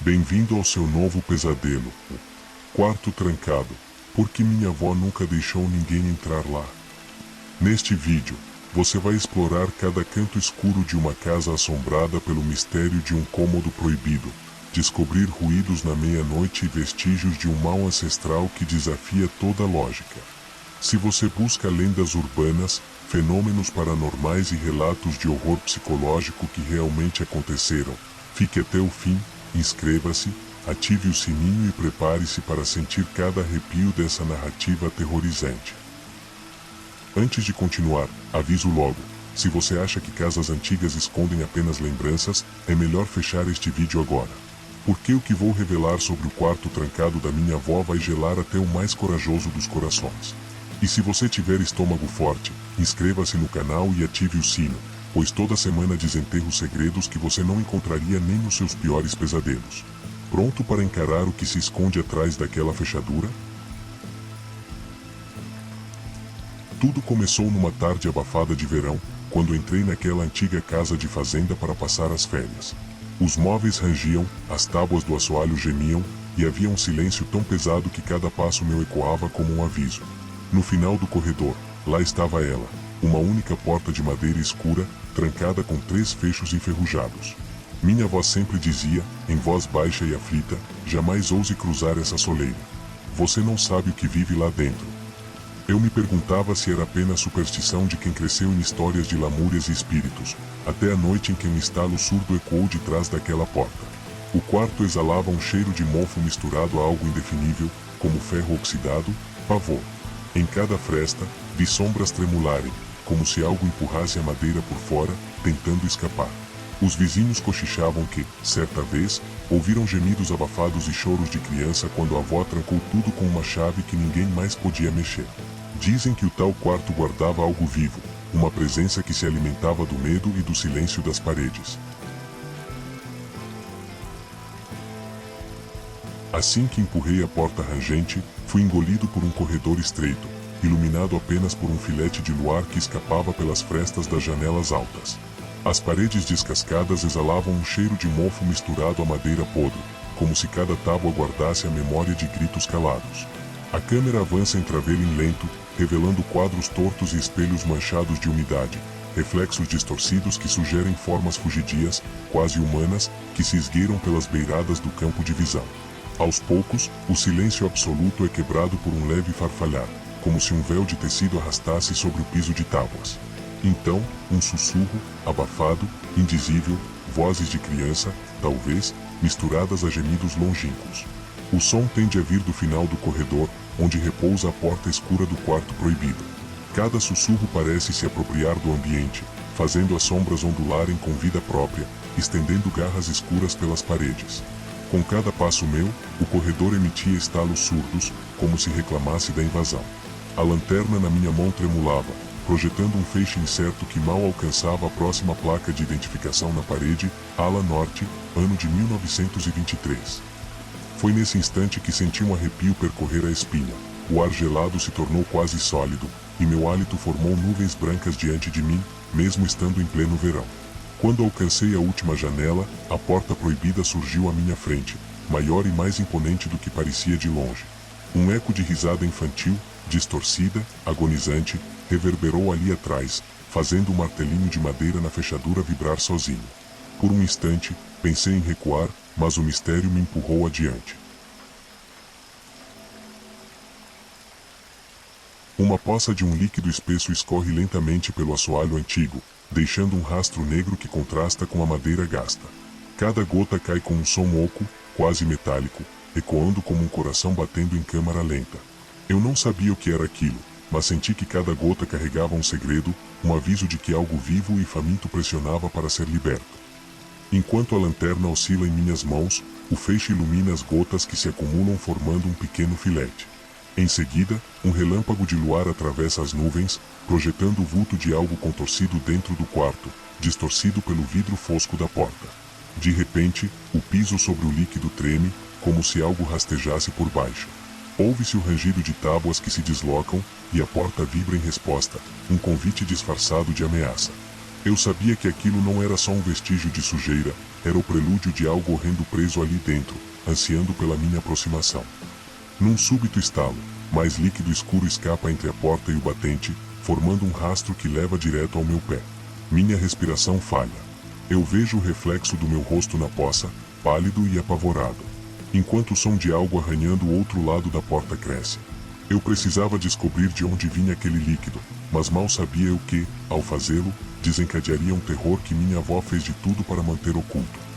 Bem-vindo ao seu novo pesadelo, o quarto trancado, porque minha avó nunca deixou ninguém entrar lá. Neste vídeo, você vai explorar cada canto escuro de uma casa assombrada pelo mistério de um cômodo proibido, descobrir ruídos na meia-noite e vestígios de um mal ancestral que desafia toda lógica. Se você busca lendas urbanas, fenômenos paranormais e relatos de horror psicológico que realmente aconteceram, fique até o fim, inscreva-se, ative o sininho e prepare-se para sentir cada arrepio dessa narrativa aterrorizante. Antes de continuar, aviso logo, se você acha que casas antigas escondem apenas lembranças, é melhor fechar este vídeo agora. Porque o que vou revelar sobre o quarto trancado da minha avó vai gelar até o mais corajoso dos corações. E se você tiver estômago forte, inscreva-se no canal e ative o sino, pois toda semana desenterro segredos que você não encontraria nem nos seus piores pesadelos. Pronto para encarar o que se esconde atrás daquela fechadura? Tudo começou numa tarde abafada de verão, quando entrei naquela antiga casa de fazenda para passar as férias. Os móveis rangiam, as tábuas do assoalho gemiam, e havia um silêncio tão pesado que cada passo meu ecoava como um aviso. No final do corredor, lá estava ela, uma única porta de madeira escura, trancada com 3 fechos enferrujados. Minha avó sempre dizia, em voz baixa e aflita, jamais ouse cruzar essa soleira. Você não sabe o que vive lá dentro. Eu me perguntava se era apenas superstição de quem cresceu em histórias de lamúrias e espíritos, até a noite em que um estalo surdo ecoou de trás daquela porta. O quarto exalava um cheiro de mofo misturado a algo indefinível, como ferro oxidado, pavor. Em cada fresta, vi sombras tremularem, como se algo empurrasse a madeira por fora, tentando escapar. Os vizinhos cochichavam que, certa vez, ouviram gemidos abafados e choros de criança quando a avó trancou tudo com uma chave que ninguém mais podia mexer. Dizem que o tal quarto guardava algo vivo, uma presença que se alimentava do medo e do silêncio das paredes. Assim que empurrei a porta rangente, fui engolido por um corredor estreito, iluminado apenas por um filete de luar que escapava pelas frestas das janelas altas. As paredes descascadas exalavam um cheiro de mofo misturado a madeira podre, como se cada tábua guardasse a memória de gritos calados. A câmera avança em travelling lento, revelando quadros tortos e espelhos manchados de umidade, reflexos distorcidos que sugerem formas fugidias, quase humanas, que se esgueiram pelas beiradas do campo de visão. Aos poucos, o silêncio absoluto é quebrado por um leve farfalhar, como se um véu de tecido arrastasse sobre o piso de tábuas. Então, um sussurro, abafado, indizível, vozes de criança, talvez, misturadas a gemidos longínquos. O som tende a vir do final do corredor, onde repousa a porta escura do quarto proibido. Cada sussurro parece se apropriar do ambiente, fazendo as sombras ondularem com vida própria, estendendo garras escuras pelas paredes. Com cada passo meu, o corredor emitia estalos surdos, como se reclamasse da invasão. A lanterna na minha mão tremulava, projetando um feixe incerto que mal alcançava a próxima placa de identificação na parede, ala norte, ano de 1923. Foi nesse instante que senti um arrepio percorrer a espinha. O ar gelado se tornou quase sólido, e meu hálito formou nuvens brancas diante de mim, mesmo estando em pleno verão. Quando alcancei a última janela, a porta proibida surgiu à minha frente, maior e mais imponente do que parecia de longe. Um eco de risada infantil, distorcida, agonizante, reverberou ali atrás, fazendo um martelinho de madeira na fechadura vibrar sozinho. Por um instante, pensei em recuar, mas o mistério me empurrou adiante. Uma poça de um líquido espesso escorre lentamente pelo assoalho antigo, deixando um rastro negro que contrasta com a madeira gasta. Cada gota cai com um som oco, quase metálico, ecoando como um coração batendo em câmara lenta. Eu não sabia o que era aquilo, mas senti que cada gota carregava um segredo, um aviso de que algo vivo e faminto pressionava para ser liberto. Enquanto a lanterna oscila em minhas mãos, o feixe ilumina as gotas que se acumulam formando um pequeno filete. Em seguida, um relâmpago de luar atravessa as nuvens, projetando o vulto de algo contorcido dentro do quarto, distorcido pelo vidro fosco da porta. De repente, o piso sobre o líquido treme, como se algo rastejasse por baixo. Ouve-se o rangido de tábuas que se deslocam, e a porta vibra em resposta, um convite disfarçado de ameaça. Eu sabia que aquilo não era só um vestígio de sujeira, era o prelúdio de algo horrendo preso ali dentro, ansiando pela minha aproximação. Num súbito estalo, mais líquido escuro escapa entre a porta e o batente, formando um rastro que leva direto ao meu pé. Minha respiração falha. Eu vejo o reflexo do meu rosto na poça, pálido e apavorado, enquanto o som de algo arranhando o outro lado da porta cresce. Eu precisava descobrir de onde vinha aquele líquido, mas mal sabia eu que, ao fazê-lo, desencadearia um terror que minha avó fez de tudo para manter oculto.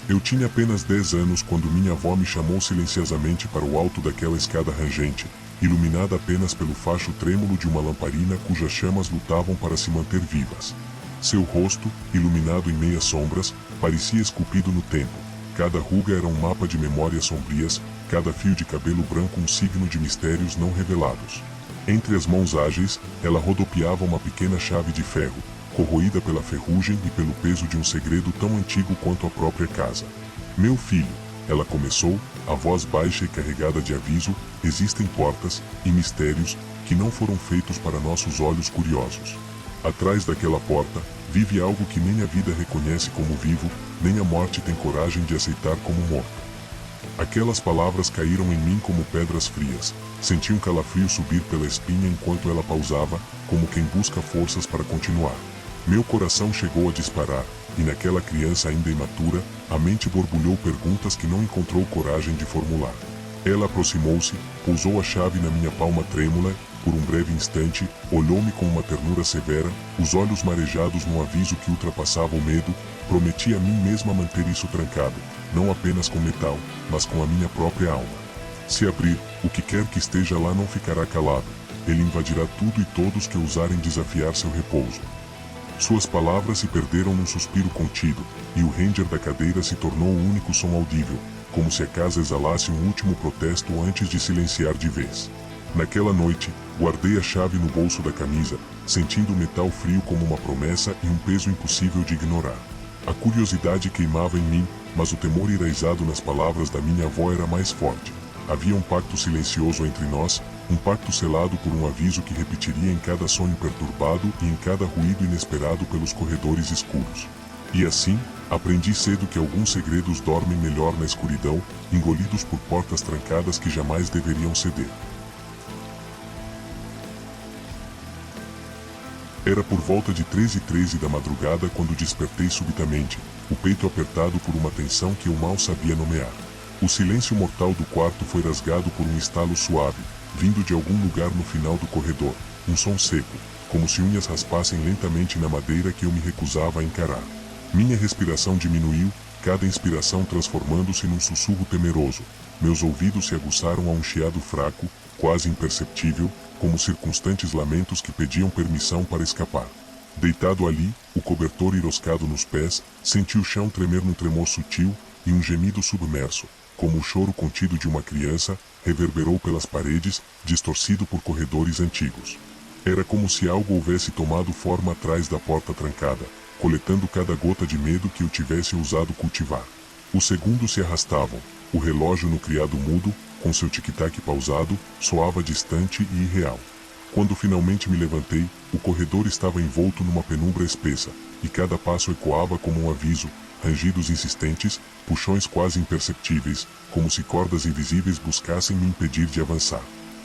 Eu tinha apenas 10 anos quando minha avó me chamou silenciosamente para o alto daquela escada rangente, iluminada apenas pelo facho trêmulo de uma lamparina cujas chamas lutavam para se manter vivas. Seu rosto, iluminado em meias sombras, parecia esculpido no tempo. Cada ruga era um mapa de memórias sombrias, cada fio de cabelo branco um signo de mistérios não revelados. Entre as mãos ágeis, ela rodopiava uma pequena chave de ferro, corroída pela ferrugem e pelo peso de um segredo tão antigo quanto a própria casa. Meu filho, ela começou, a voz baixa e carregada de aviso, existem portas e mistérios que não foram feitos para nossos olhos curiosos. Atrás daquela porta, vive algo que nem a vida reconhece como vivo, nem a morte tem coragem de aceitar como morto. Aquelas palavras caíram em mim como pedras frias. Senti um calafrio subir pela espinha enquanto ela pausava, como quem busca forças para continuar. Meu coração chegou a disparar, e naquela criança ainda imatura, a mente borbulhou perguntas que não encontrou coragem de formular. Ela aproximou-se, pousou a chave na minha palma trêmula, por um breve instante, olhou-me com uma ternura severa, os olhos marejados num aviso que ultrapassava o medo. Prometi a mim mesma manter isso trancado, não apenas com metal, mas com a minha própria alma. Se abrir, o que quer que esteja lá não ficará calado, ele invadirá tudo e todos que ousarem desafiar seu repouso. Suas palavras se perderam num suspiro contido, e o ranger da cadeira se tornou o único som audível, como se a casa exalasse um último protesto antes de silenciar de vez. Naquela noite, guardei a chave no bolso da camisa, sentindo o metal frio como uma promessa e um peso impossível de ignorar. A curiosidade queimava em mim, mas o temor enraizado nas palavras da minha avó era mais forte. Havia um pacto silencioso entre nós, um pacto selado por um aviso que repetiria em cada sonho perturbado e em cada ruído inesperado pelos corredores escuros. E assim, aprendi cedo que alguns segredos dormem melhor na escuridão, engolidos por portas trancadas que jamais deveriam ceder. Era por volta de 13h13 da madrugada quando despertei subitamente, o peito apertado por uma tensão que eu mal sabia nomear. O silêncio mortal do quarto foi rasgado por um estalo suave, vindo de algum lugar no final do corredor, um som seco, como se unhas raspassem lentamente na madeira que eu me recusava a encarar. Minha respiração diminuiu, cada inspiração transformando-se num sussurro temeroso. Meus ouvidos se aguçaram a um chiado fraco, quase imperceptível, como circunstantes lamentos que pediam permissão para escapar. Deitado ali, o cobertor enroscado nos pés, senti o chão tremer num tremor sutil, e um gemido submerso, como o choro contido de uma criança, reverberou pelas paredes, distorcido por corredores antigos. Era como se algo houvesse tomado forma atrás da porta trancada, coletando cada gota de medo que eu tivesse ousado cultivar. Os segundos se arrastavam, o relógio no criado mudo, com seu tic-tac pausado, soava distante e irreal. Quando finalmente me levantei, o corredor estava envolto numa penumbra espessa, e cada passo ecoava como um aviso, rangidos insistentes, puxões quase imperceptíveis, como se cordas invisíveis buscassem me impedir de avançar.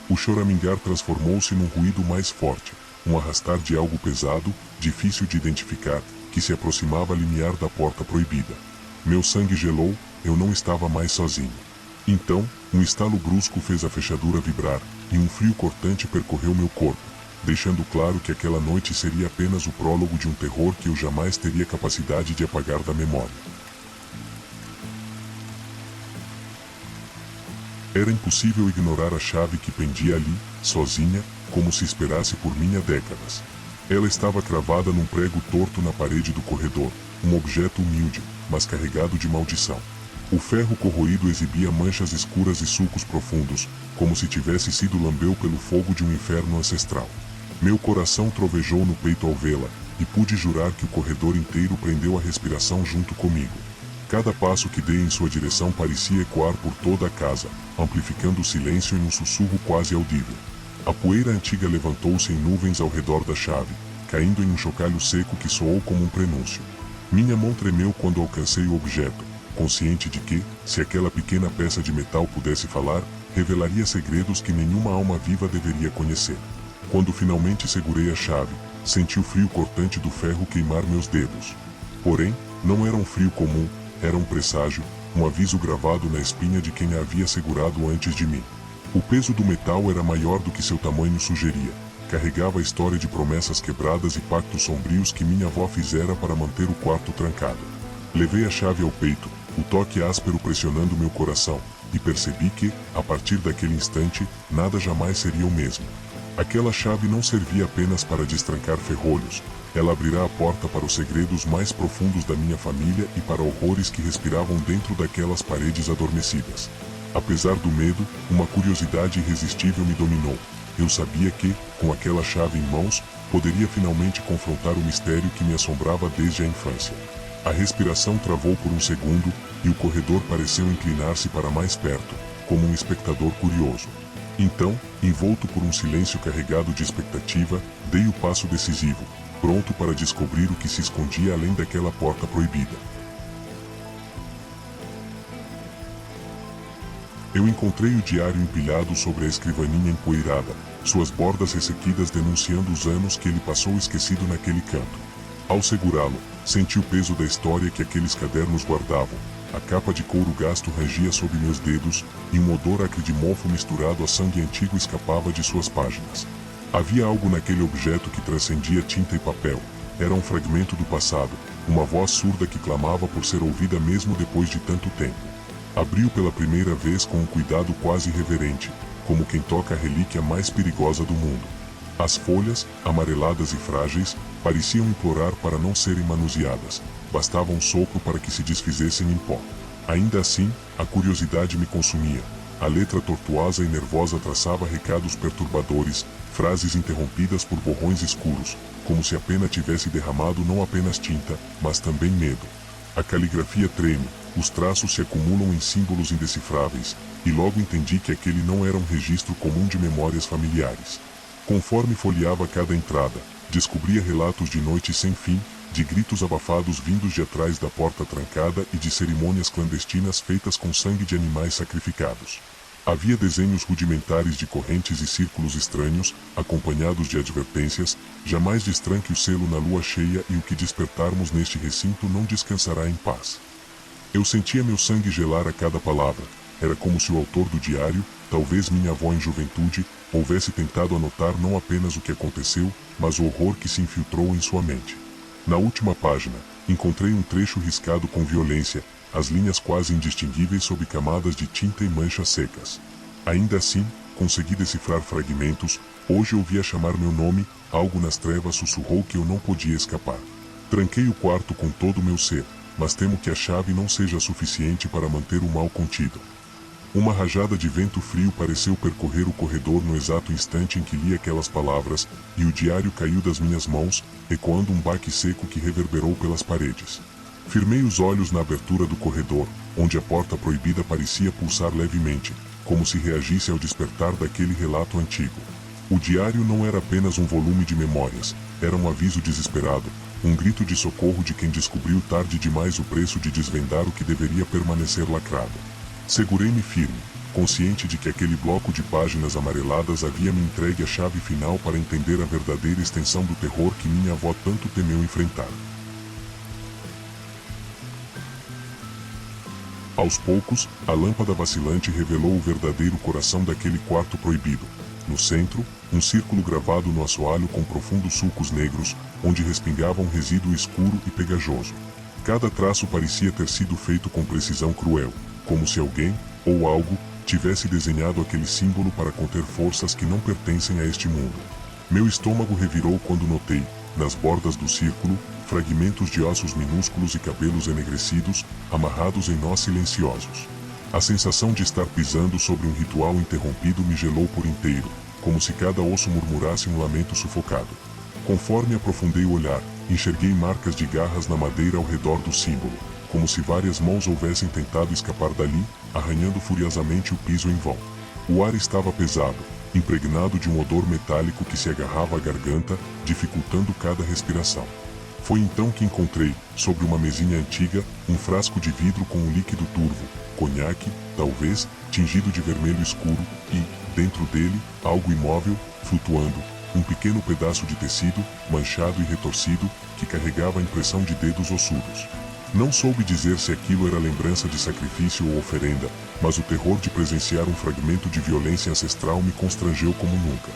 O choramingar transformou-se num ruído mais forte, um arrastar de algo pesado, difícil de identificar, que se aproximava limiar da porta proibida. Meu sangue gelou, eu não estava mais sozinho. Então, um estalo brusco fez a fechadura vibrar, e um frio cortante percorreu meu corpo, deixando claro que aquela noite seria apenas o prólogo de um terror que eu jamais teria capacidade de apagar da memória. Era impossível ignorar a chave que pendia ali, sozinha, como se esperasse por mim há décadas. Ela estava cravada num prego torto na parede do corredor, um objeto humilde, mas carregado de maldição. O ferro corroído exibia manchas escuras e sulcos profundos, como se tivesse sido lambeu pelo fogo de um inferno ancestral. Meu coração trovejou no peito ao vê-la, e pude jurar que o corredor inteiro prendeu a respiração junto comigo. Cada passo que dei em sua direção parecia ecoar por toda a casa, amplificando o silêncio em um sussurro quase audível. A poeira antiga levantou-se em nuvens ao redor da chave, caindo em um chocalho seco que soou como um prenúncio. Minha mão tremeu quando alcancei o objeto, consciente de que, se aquela pequena peça de metal pudesse falar, revelaria segredos que nenhuma alma viva deveria conhecer. Quando finalmente segurei a chave, senti o frio cortante do ferro queimar meus dedos. Porém, não era um frio comum, era um presságio, um aviso gravado na espinha de quem a havia segurado antes de mim. O peso do metal era maior do que seu tamanho sugeria. Carregava a história de promessas quebradas e pactos sombrios que minha avó fizera para manter o quarto trancado. Levei a chave ao peito, o toque áspero pressionando meu coração, e percebi que, a partir daquele instante, nada jamais seria o mesmo. Aquela chave não servia apenas para destrancar ferrolhos, ela abrirá a porta para os segredos mais profundos da minha família e para horrores que respiravam dentro daquelas paredes adormecidas. Apesar do medo, uma curiosidade irresistível me dominou. Eu sabia que, com aquela chave em mãos, poderia finalmente confrontar o mistério que me assombrava desde a infância. A respiração travou por um segundo, e o corredor pareceu inclinar-se para mais perto, como um espectador curioso. Então, envolto por um silêncio carregado de expectativa, dei o passo decisivo, pronto para descobrir o que se escondia além daquela porta proibida. Eu encontrei o diário empilhado sobre a escrivaninha empoeirada, suas bordas ressequidas denunciando os anos que ele passou esquecido naquele canto. Ao segurá-lo, senti o peso da história que aqueles cadernos guardavam. A capa de couro gasto rangia sob meus dedos, e um odor acre de mofo misturado a sangue antigo escapava de suas páginas. Havia algo naquele objeto que transcendia tinta e papel. Era um fragmento do passado, uma voz surda que clamava por ser ouvida mesmo depois de tanto tempo. Abriu pela primeira vez com um cuidado quase reverente, como quem toca a relíquia mais perigosa do mundo. As folhas, amareladas e frágeis, pareciam implorar para não serem manuseadas, bastava um sopro para que se desfizessem em pó. Ainda assim, a curiosidade me consumia. A letra tortuosa e nervosa traçava recados perturbadores, frases interrompidas por borrões escuros, como se a pena tivesse derramado não apenas tinta, mas também medo. A caligrafia treme, os traços se acumulam em símbolos indecifráveis, e logo entendi que aquele não era um registro comum de memórias familiares. Conforme folheava cada entrada, descobria relatos de noites sem fim, de gritos abafados vindos de atrás da porta trancada e de cerimônias clandestinas feitas com sangue de animais sacrificados. Havia desenhos rudimentares de correntes e círculos estranhos, acompanhados de advertências: jamais destranque o selo na lua cheia e o que despertarmos neste recinto não descansará em paz. Eu sentia meu sangue gelar a cada palavra. Era como se o autor do diário, talvez minha avó em juventude, houvesse tentado anotar não apenas o que aconteceu, mas o horror que se infiltrou em sua mente. Na última página, encontrei um trecho riscado com violência, as linhas quase indistinguíveis sob camadas de tinta e manchas secas. Ainda assim, consegui decifrar fragmentos. Hoje ouvia chamar meu nome, algo nas trevas sussurrou que eu não podia escapar. Tranquei o quarto com todo o meu ser, mas temo que a chave não seja suficiente para manter o mal contido. Uma rajada de vento frio pareceu percorrer o corredor no exato instante em que li aquelas palavras, e o diário caiu das minhas mãos, ecoando um baque seco que reverberou pelas paredes. Firmei os olhos na abertura do corredor, onde a porta proibida parecia pulsar levemente, como se reagisse ao despertar daquele relato antigo. O diário não era apenas um volume de memórias, era um aviso desesperado, um grito de socorro de quem descobriu tarde demais o preço de desvendar o que deveria permanecer lacrado. Segurei-me firme, consciente de que aquele bloco de páginas amareladas havia me entregue a chave final para entender a verdadeira extensão do terror que minha avó tanto temeu enfrentar. Aos poucos, a lâmpada vacilante revelou o verdadeiro coração daquele quarto proibido. No centro, um círculo gravado no assoalho com profundos sulcos negros, onde respingava um resíduo escuro e pegajoso. Cada traço parecia ter sido feito com precisão cruel, como se alguém, ou algo, tivesse desenhado aquele símbolo para conter forças que não pertencem a este mundo. Meu estômago revirou quando notei, nas bordas do círculo, fragmentos de ossos minúsculos e cabelos enegrecidos, amarrados em nós silenciosos. A sensação de estar pisando sobre um ritual interrompido me gelou por inteiro, como se cada osso murmurasse um lamento sufocado. Conforme aprofundei o olhar, enxerguei marcas de garras na madeira ao redor do símbolo, como se várias mãos houvessem tentado escapar dali, arranhando furiosamente o piso em vão. O ar estava pesado, impregnado de um odor metálico que se agarrava à garganta, dificultando cada respiração. Foi então que encontrei, sobre uma mesinha antiga, um frasco de vidro com um líquido turvo, conhaque, talvez, tingido de vermelho escuro, e, dentro dele, algo imóvel, flutuando, um pequeno pedaço de tecido, manchado e retorcido, que carregava a impressão de dedos ossudos. Não soube dizer se aquilo era lembrança de sacrifício ou oferenda, mas o terror de presenciar um fragmento de violência ancestral me constrangeu como nunca.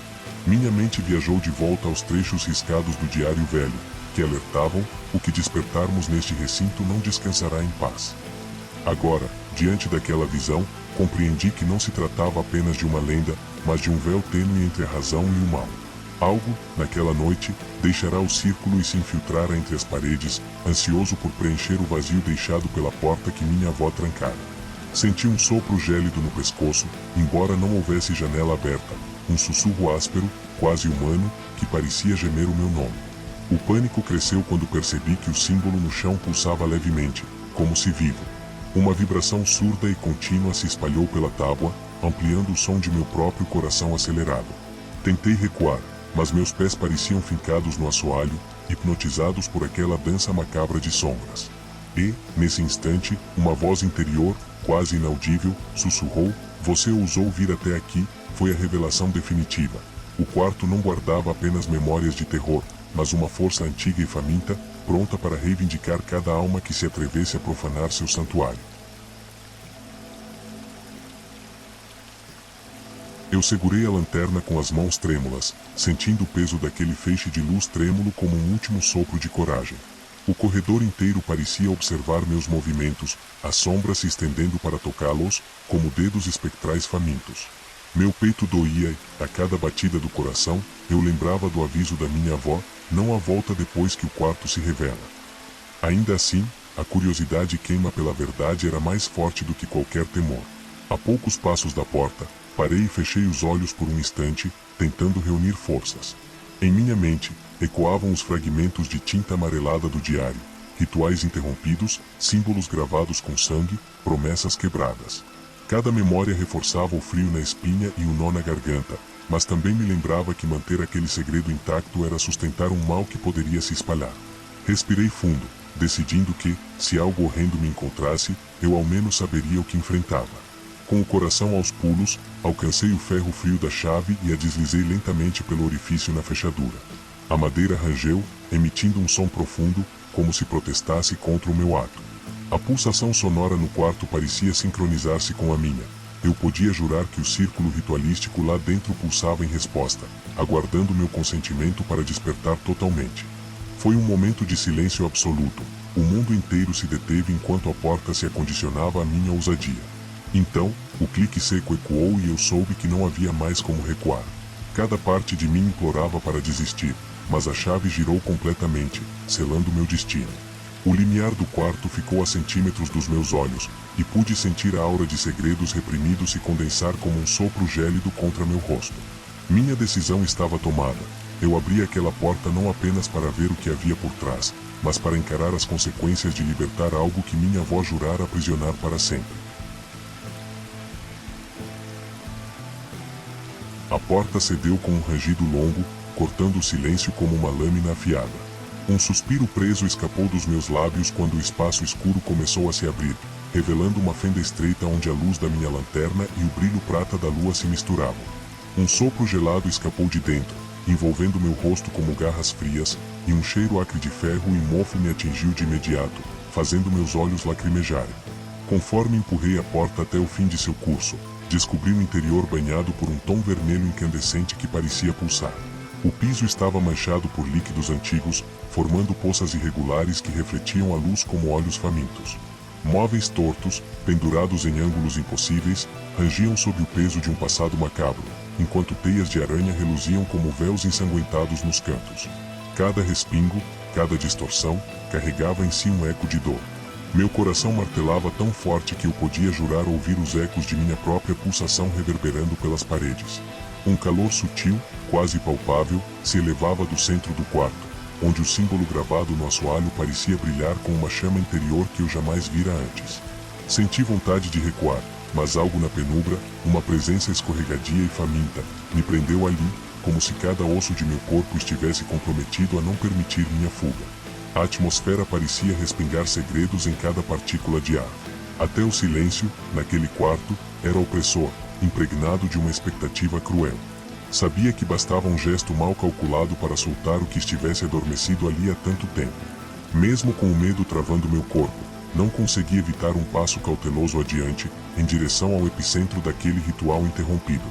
Minha mente viajou de volta aos trechos riscados do diário velho, que alertavam: o que despertarmos neste recinto não descansará em paz. Agora, diante daquela visão, compreendi que não se tratava apenas de uma lenda, mas de um véu tênue entre a razão e o mal. Algo, naquela noite, deixará o círculo e se infiltrara entre as paredes, ansioso por preencher o vazio deixado pela porta que minha avó trancara. Senti um sopro gélido no pescoço, embora não houvesse janela aberta, um sussurro áspero, quase humano, que parecia gemer o meu nome. O pânico cresceu quando percebi que o símbolo no chão pulsava levemente, como se vivo. Uma vibração surda e contínua se espalhou pela tábua, ampliando o som de meu próprio coração acelerado. Tentei recuar, mas meus pés pareciam fincados no assoalho, hipnotizados por aquela dança macabra de sombras. E, nesse instante, uma voz interior, quase inaudível, sussurrou: "Você ousou vir até aqui", foi a revelação definitiva. O quarto não guardava apenas memórias de terror, mas uma força antiga e faminta, pronta para reivindicar cada alma que se atrevesse a profanar seu santuário. Eu segurei a lanterna com as mãos trêmulas, sentindo o peso daquele feixe de luz trêmulo como um último sopro de coragem. O corredor inteiro parecia observar meus movimentos, as sombras se estendendo para tocá-los, como dedos espectrais famintos. Meu peito doía e, a cada batida do coração, eu lembrava do aviso da minha avó: não há volta depois que o quarto se revela. Ainda assim, a curiosidade queima pela verdade era mais forte do que qualquer temor. A poucos passos da porta, parei e fechei os olhos por um instante, tentando reunir forças. Em minha mente, ecoavam os fragmentos de tinta amarelada do diário, rituais interrompidos, símbolos gravados com sangue, promessas quebradas. Cada memória reforçava o frio na espinha e o nó na garganta, mas também me lembrava que manter aquele segredo intacto era sustentar um mal que poderia se espalhar. Respirei fundo, decidindo que, se algo horrendo me encontrasse, eu ao menos saberia o que enfrentava. Com o coração aos pulos, alcancei o ferro frio da chave e a deslizei lentamente pelo orifício na fechadura. A madeira rangeu, emitindo um som profundo, como se protestasse contra o meu ato. A pulsação sonora no quarto parecia sincronizar-se com a minha. Eu podia jurar que o círculo ritualístico lá dentro pulsava em resposta, aguardando meu consentimento para despertar totalmente. Foi um momento de silêncio absoluto. O mundo inteiro se deteve enquanto a porta se acondicionava à minha ousadia. Então, o clique seco ecoou e eu soube que não havia mais como recuar. Cada parte de mim implorava para desistir, mas a chave girou completamente, selando meu destino. O limiar do quarto ficou a centímetros dos meus olhos, e pude sentir a aura de segredos reprimidos se condensar como um sopro gélido contra meu rosto. Minha decisão estava tomada. Eu abri aquela porta não apenas para ver o que havia por trás, mas para encarar as consequências de libertar algo que minha avó jurara aprisionar para sempre. A porta cedeu com um rangido longo, cortando o silêncio como uma lâmina afiada. Um suspiro preso escapou dos meus lábios quando o espaço escuro começou a se abrir, revelando uma fenda estreita onde a luz da minha lanterna e o brilho prata da lua se misturavam. Um sopro gelado escapou de dentro, envolvendo meu rosto como garras frias, e um cheiro acre de ferro e mofo me atingiu de imediato, fazendo meus olhos lacrimejarem. Conforme empurrei a porta até o fim de seu curso, descobri o interior banhado por um tom vermelho incandescente que parecia pulsar. O piso estava manchado por líquidos antigos, formando poças irregulares que refletiam a luz como olhos famintos. Móveis tortos, pendurados em ângulos impossíveis, rangiam sob o peso de um passado macabro, enquanto teias de aranha reluziam como véus ensanguentados nos cantos. Cada respingo, cada distorção, carregava em si um eco de dor. Meu coração martelava tão forte que eu podia jurar ouvir os ecos de minha própria pulsação reverberando pelas paredes. Um calor sutil, quase palpável, se elevava do centro do quarto, onde o símbolo gravado no assoalho parecia brilhar com uma chama interior que eu jamais vira antes. Senti vontade de recuar, mas algo na penumbra, uma presença escorregadia e faminta, me prendeu ali, como se cada osso de meu corpo estivesse comprometido a não permitir minha fuga. A atmosfera parecia respingar segredos em cada partícula de ar. Até o silêncio, naquele quarto, era opressor, impregnado de uma expectativa cruel. Sabia que bastava um gesto mal calculado para soltar o que estivesse adormecido ali há tanto tempo. Mesmo com o medo travando meu corpo, não consegui evitar um passo cauteloso adiante, em direção ao epicentro daquele ritual interrompido.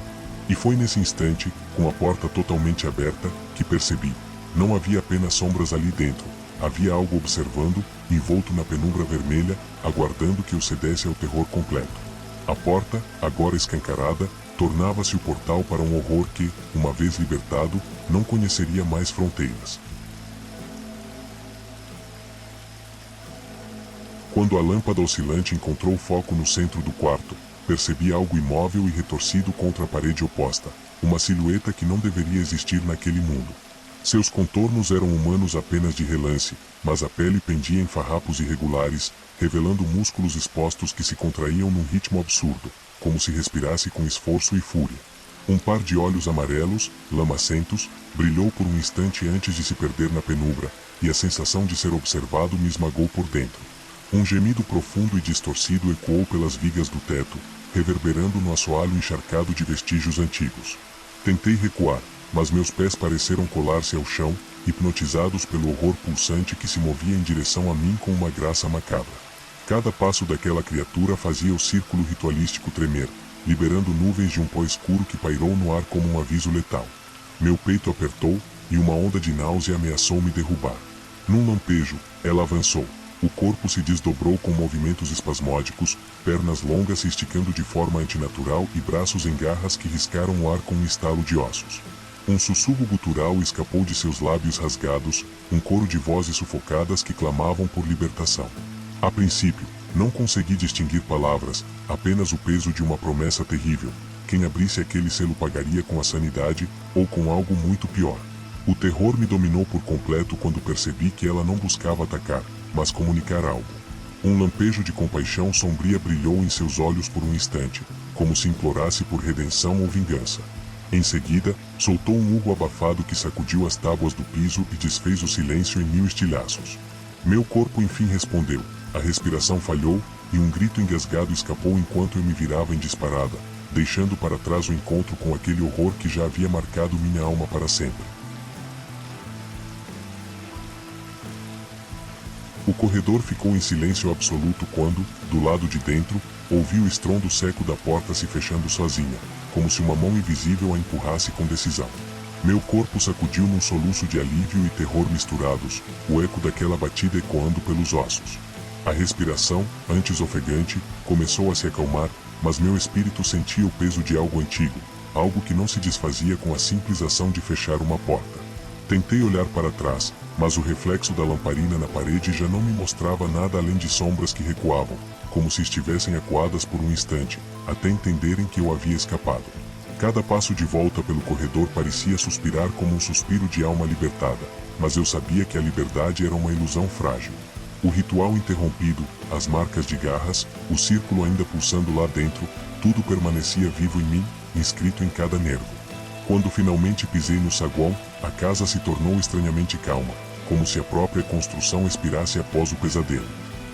E foi nesse instante, com a porta totalmente aberta, que percebi. Não havia apenas sombras ali dentro. Havia algo observando, envolto na penumbra vermelha, aguardando que eu cedesse ao terror completo. A porta, agora escancarada, tornava-se o portal para um horror que, uma vez libertado, não conheceria mais fronteiras. Quando a lâmpada oscilante encontrou foco no centro do quarto, percebi algo imóvel e retorcido contra a parede oposta, uma silhueta que não deveria existir naquele mundo. Seus contornos eram humanos apenas de relance, mas a pele pendia em farrapos irregulares, revelando músculos expostos que se contraíam num ritmo absurdo, como se respirasse com esforço e fúria. Um par de olhos amarelos, lamacentos, brilhou por um instante antes de se perder na penumbra, e a sensação de ser observado me esmagou por dentro. Um gemido profundo e distorcido ecoou pelas vigas do teto, reverberando no assoalho encharcado de vestígios antigos. Tentei recuar, mas meus pés pareceram colar-se ao chão, hipnotizados pelo horror pulsante que se movia em direção a mim com uma graça macabra. Cada passo daquela criatura fazia o círculo ritualístico tremer, liberando nuvens de um pó escuro que pairou no ar como um aviso letal. Meu peito apertou, e uma onda de náusea ameaçou me derrubar. Num lampejo, ela avançou. O corpo se desdobrou com movimentos espasmódicos, pernas longas se esticando de forma antinatural e braços em garras que riscaram o ar com um estalo de ossos. Um sussurro gutural escapou de seus lábios rasgados, um coro de vozes sufocadas que clamavam por libertação. A princípio, não consegui distinguir palavras, apenas o peso de uma promessa terrível. Quem abrisse aquele selo pagaria com a sanidade, ou com algo muito pior. O terror me dominou por completo quando percebi que ela não buscava atacar, mas comunicar algo. Um lampejo de compaixão sombria brilhou em seus olhos por um instante, como se implorasse por redenção ou vingança. Em seguida, soltou um urro abafado que sacudiu as tábuas do piso e desfez o silêncio em 1000 estilhaços. Meu corpo enfim respondeu, a respiração falhou, e um grito engasgado escapou enquanto eu me virava em disparada, deixando para trás o encontro com aquele horror que já havia marcado minha alma para sempre. O corredor ficou em silêncio absoluto quando, do lado de dentro, ouvi o estrondo seco da porta se fechando sozinha, como se uma mão invisível a empurrasse com decisão. Meu corpo sacudiu num soluço de alívio e terror misturados, o eco daquela batida ecoando pelos ossos. A respiração, antes ofegante, começou a se acalmar, mas meu espírito sentia o peso de algo antigo, algo que não se desfazia com a simples ação de fechar uma porta. Tentei olhar para trás, mas o reflexo da lamparina na parede já não me mostrava nada além de sombras que recuavam, como se estivessem acuadas por um instante, até entenderem que eu havia escapado. Cada passo de volta pelo corredor parecia suspirar como um suspiro de alma libertada, mas eu sabia que a liberdade era uma ilusão frágil. O ritual interrompido, as marcas de garras, o círculo ainda pulsando lá dentro, tudo permanecia vivo em mim, inscrito em cada nervo. Quando finalmente pisei no saguão, a casa se tornou estranhamente calma, como se a própria construção expirasse após o pesadelo.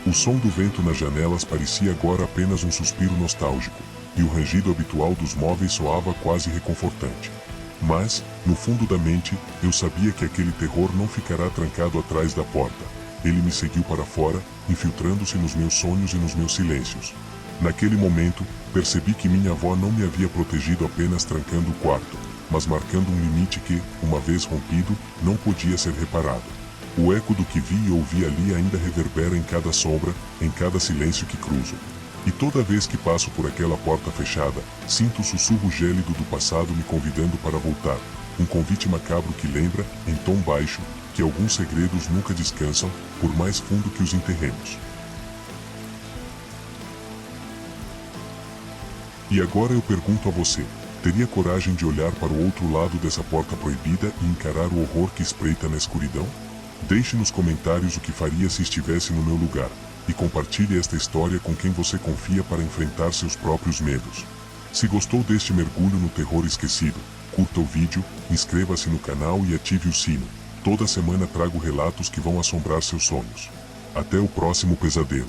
O som do vento nas janelas parecia agora apenas um suspiro nostálgico, e o rangido habitual dos móveis soava quase reconfortante. Mas, no fundo da mente, eu sabia que aquele terror não ficará trancado atrás da porta. Ele me seguiu para fora, infiltrando-se nos meus sonhos e nos meus silêncios. Naquele momento, percebi que minha avó não me havia protegido apenas trancando o quarto, mas marcando um limite que, uma vez rompido, não podia ser reparado. O eco do que vi e ouvi ali ainda reverbera em cada sombra, em cada silêncio que cruzo. E toda vez que passo por aquela porta fechada, sinto o sussurro gélido do passado me convidando para voltar, um convite macabro que lembra, em tom baixo, que alguns segredos nunca descansam, por mais fundo que os enterremos. E agora eu pergunto a você, teria coragem de olhar para o outro lado dessa porta proibida e encarar o horror que espreita na escuridão? Deixe nos comentários o que faria se estivesse no meu lugar. E compartilhe esta história com quem você confia para enfrentar seus próprios medos. Se gostou deste mergulho no terror esquecido, curta o vídeo, inscreva-se no canal e ative o sino. Toda semana trago relatos que vão assombrar seus sonhos. Até o próximo pesadelo.